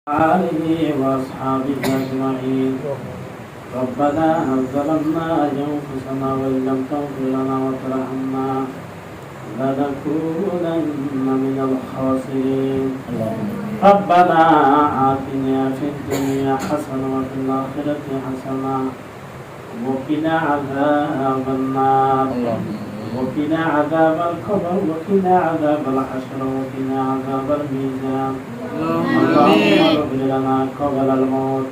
آله وأصحابه أجمعين. ربنا ظلمنا أنفسنا وإن لم تغفر لنا وترحمنا لنكونن من الخاسرين. ربنا آتنا في الدنيا حسنة وفي الآخرة حسنة وقنا عذاب النار وقنا عذاب القبر وقنا عذاب الحشر وقنا عذاب الميزان. اللهم اغفر لنا قبل الموت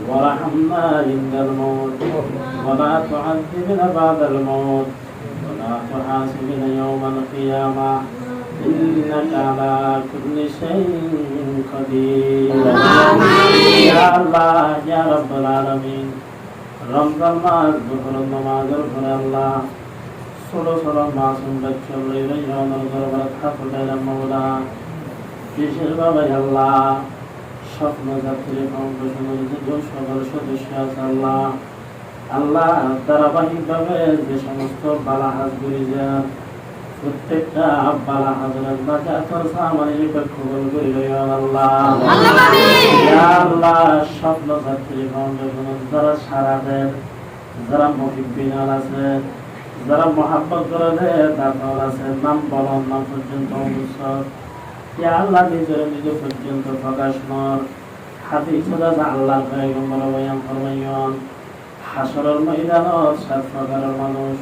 وارحمنا عند الموت ولا تعذبنا بعد الموت ولا تحاسبنا يوم القيامة إنك على كل شيء قدير. يا الله يا رب العالمين رمضان মাস দুপুর নামাজের পরে আল্লাহ ছোট ছোট মাসুম বাচ্চা লইয়া দরবারে ঠাকুরের মওলা বিশেষ ভাবে আল্লাহ স্বপ্ন যাত্রী ফাউন্ডেশনের যে সকল সদস্য আছে আল্লাহ আল্লাহ ধারাবাহিকভাবে যে সমস্ত বালা হাজগুলি যান প্রত্যেকটা বালা হাজরের বাজাতর সামানের কবুল করে লইয়া আল্লাহ আল্লাহ স্বপ্ন যাত্রী ফাউন্ডেশনের যারা সারা দেন যারা মুহিব্বিনাল আছে যারা মহাব্বত করে দেয় তারপর আছে নাম বলন নাম পর্যন্ত অনুসর আল্লাহ নিজের নিজ পর্যন্ত প্রকাশ নর হাদিস আল্লাহ পয়গম্বর বয়ান ফরমাইয়ান হাসরের ময়দানত সাত প্রকারের মানুষ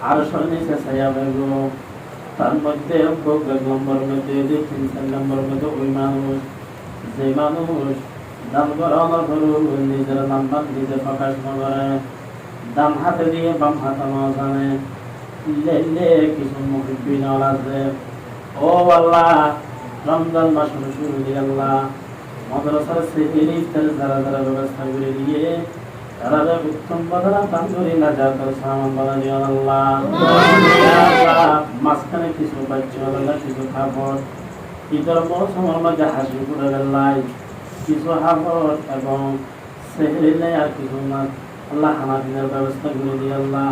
আরশের নিচে ছায়া পাইব তার মধ্যে এক নম্বর মধ্যে তিন চার নম্বর মধ্যে ওই মানুষ যে মানুষ দান করানো করুন নিজের নাম নিজে প্রকাশ করে ডান হাতে দিয়ে বাম হাতে না জানে কিছু মুহিব্বিনাল আছে ও আল্লাহ রমজান মাস শুরু দিয়ে আল্লাহ মাদ্রাসার সেহেরি যারা যারা ব্যবস্থা করে দিয়ে তারা উত্তম বাজারা দান করে না যাদের সামান বাধা দিয়ে আল্লাহ মাঝখানে কিছু বাচ্চা কিছু খাবার ঈদের মৌসুমের মাঝে হাসি করে বেলায় কিছু হাবর এবং সেহেরি নেই আর কিছু না আল্লাহ হানাফিনের ব্যবস্থা করে দিয়ে আল্লাহ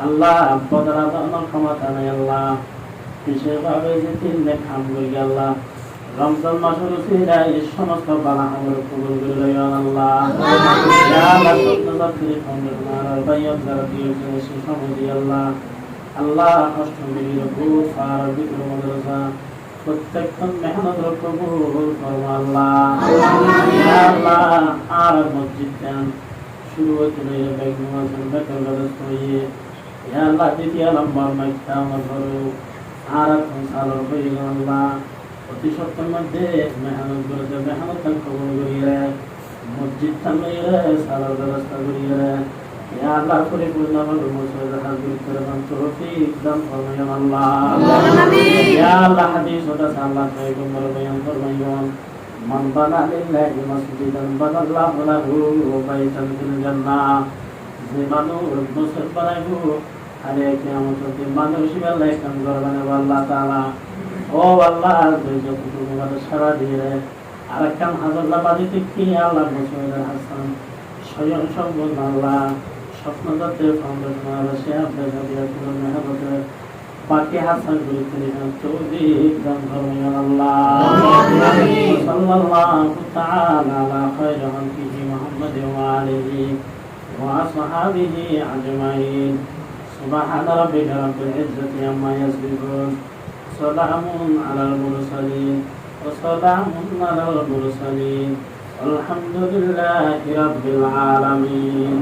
আল্লাহ বদরা দানোর ক্ষমতা নেই আল্লাহ বিশেষভাবে যে তিন খাম করি আল্লাহ রমজান মাসের উসিলায় এই সমস্ত বালা আমল কবুল করে লইয়া আল্লাহ ইয়া আল্লাহ সত্যি ফাউন্ডেশনের বাইয়াত যারা দিয়েছে সেই সময় দিয়ে আল্লাহ আল্লাহ অষ্টমীর বুট ফার বিক্রম মাদ্রাসা প্রত্যেকটা মেহনত কবুল করো আল্লাহ ইয়া আল্লাহ আর মসজিদ দেন শুরু হতে রইলে বেগম আছেন বেকার ব্যবস্থা হয়ে ইয়া আল্লাহ দ্বিতীয় নম্বর মাইকটা আমার ধরো আর এখন সালোর হয়ে গেল আল্লাহ অতি সত্যের মধ্যে মেহনত করেছে মেহনত কবুল করিয়ে মসজিদ থামিয়ে সালোর ব্যবস্থা করিয়ে ইয়া আল্লাহ পরিপূর্ণভাবে মুসলিম হাজির করে তৌফিক দান ফরমাইয়া আল্লাহ ইয়া আল্লাহ হাদিস ওটা আল্লাহ পয়গম্বর বয়ান ফরমাইয়ান মান বানা লিল্লাহি মাসজিদান বানাল্লাহু লাহু বাইতান ফিল জান্নাহ যে মানুষ মসজিদ বানাইবো আরে কিয়ামতের দিন মানুষ আল্লাহ কাম করবেন আল্লাহ তাআলা ও আল্লাহ যতটুকু সারা দিয়ে আর কাম হাজার বাদিতে কি আল্লাহ মসজিদ হাসান স্বয়ং সম্পূর্ণ আল্লাহ স্বপ্নদাতে ফাউন্ডেশন সে আপনাদের দিয়ে মেহনতে বাকি হাসান গুলি তৌফিক দান করুন আল্লাহ সাল্লাল্লাহু তাআলা আলা খায়রি খালকিহি মুহাম্মদ ওয়া আলিহি ওয়া আসহাবিহি আজমাইন سبحان ربك رب العزة عما يصفون سلام على المرسلين وسلام على المرسلين والحمد لله رب العالمين.